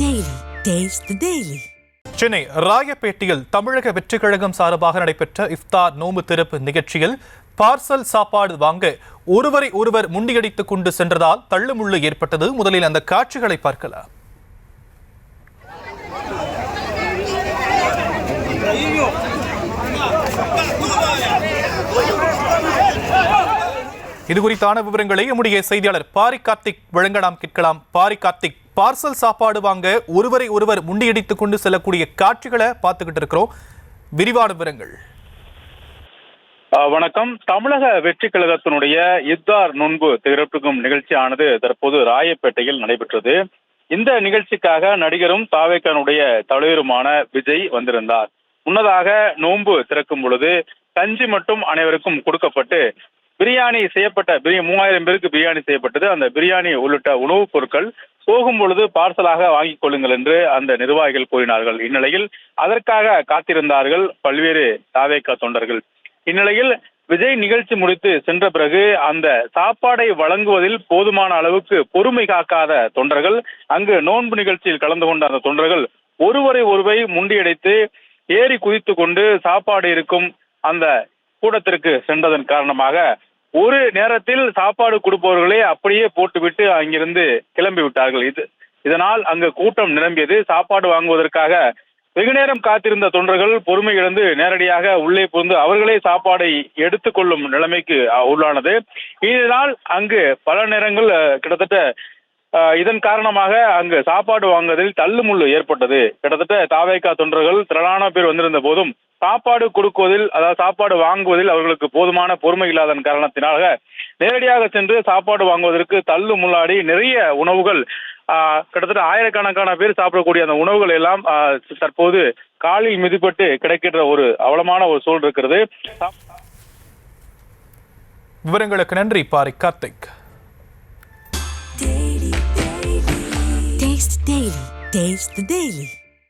Daily. Taste the Daily. Chennai ராயப்பேட்டையில் தமிழக வெற்றிக் கழகம் சார்பாக நடைபெற்ற இஃப்தார் நோன்பு திறப்பு நிகழ்ச்சியில் பார்சல் சாப்பாடு வாங்க ஒருவர் முண்டியடித்துக் கொண்டு சென்றதால் தள்ளுமுள்ளு ஏற்பட்டது. முதலில் அந்த காட்சிகளை பார்க்கலாம். இது குறித்தான விவரங்களை நம்முடைய செய்தியாளர் பாரி கார்த்திக் வழங்க நாம் கேட்கலாம். பாரி கார்த்திக், பார்சல் சாப்பாடு வாங்க ஒருவர் முண்டியடித்துக் கொண்டு செல்லக்கூடிய காட்சிகளை பார்த்துக்கிட்டு இருக்கிறோம். விரிவான விவரங்கள். வணக்கம். தமிழக வெற்றி கழகத்தினுடைய இஃப்தார் நோன்பு திறப்புக்கும் நிகழ்ச்சியானது தற்போது ராயப்பேட்டையில் நடைபெற்றது. இந்த நிகழ்ச்சிக்காக நடிகரும் தாவேக்கானுடைய தலைவருமான விஜய் வந்திருந்தார். முன்னதாக நோன்பு திறக்கும் பொழுது கஞ்சி மட்டும் அனைவருக்கும் கொடுக்கப்பட்டு பிரியாணி செய்யப்பட்ட 3000 பேருக்கு பிரியாணி செய்யப்பட்டது. அந்த பிரியாணி உள்ளிட்ட உணவுப் பொருட்கள் போகும் பொழுது பார்சலாக வாங்கிக் கொள்ளுங்கள் என்று அந்த நிர்வாகிகள் கூறினார்கள். இந்நிலையில் அதற்காக காத்திருந்தார்கள் பல்வேறு தாவேக்கா தொண்டர்கள். இந்நிலையில் விஜய் நிகழ்ச்சி முடித்து சென்ற பிறகு அந்த சாப்பாடை வழங்குவதில் போதுமான அளவுக்கு பொறுமை காக்காத தொண்டர்கள், அங்கு நோன்பு நிகழ்ச்சியில் கலந்து கொண்ட அந்த தொண்டர்கள் ஒருவரை முண்டியடைத்து ஏறி குதித்து கொண்டு சாப்பாடு இருக்கும் அந்த கூடத்திற்கு சென்றதன் காரணமாக ஒரு நேரத்தில் சாப்பாடு கொடுப்பவர்களே அப்படியே போட்டுவிட்டு அங்கிருந்து கிளம்பி விட்டார்கள். இதனால் அங்கு கூட்டம் நிரம்பியது. சாப்பாடு வாங்குவதற்காக வெகு நேரம் காத்திருந்த தொண்டர்கள் பொறுமை இழந்து நேரடியாக உள்ளே புகுந்து அவர்களே சாப்பாடை எடுத்துக்கொள்ளும் நிலைமைக்கு உள்ளானது. இதனால் அங்கு பல நேரங்கள் கிட்டத்தட்ட இதன் காரணமாக அங்கு சாப்பாடு வாங்குவதில் தள்ளுமுள்ளு ஏற்பட்டது. கிட்டத்தட்ட தாவேக்கா தொண்டர்கள் திரளான பேர் வந்திருந்த போதும் சாப்பாடு கொடுக்குவதில், அதாவது சாப்பாடு வாங்குவதில் அவர்களுக்கு போதுமான பொறுமை இல்லாதன் காரணத்தினாக நேரடியாக சென்று சாப்பாடு வாங்குவதற்கு தள்ளு முள்ளாடி நிறைய உணவுகள், கிட்டத்தட்ட ஆயிரக்கணக்கான பேர் சாப்பிடக்கூடிய அந்த உணவுகள் எல்லாம் தற்போது காலில் மிதிப்பட்டு கிடைக்கின்ற ஒரு அவலமான ஒரு சூழல் இருக்கிறது. விவரங்களுக்கு நன்றி Pari Karthik. Taste the Daily.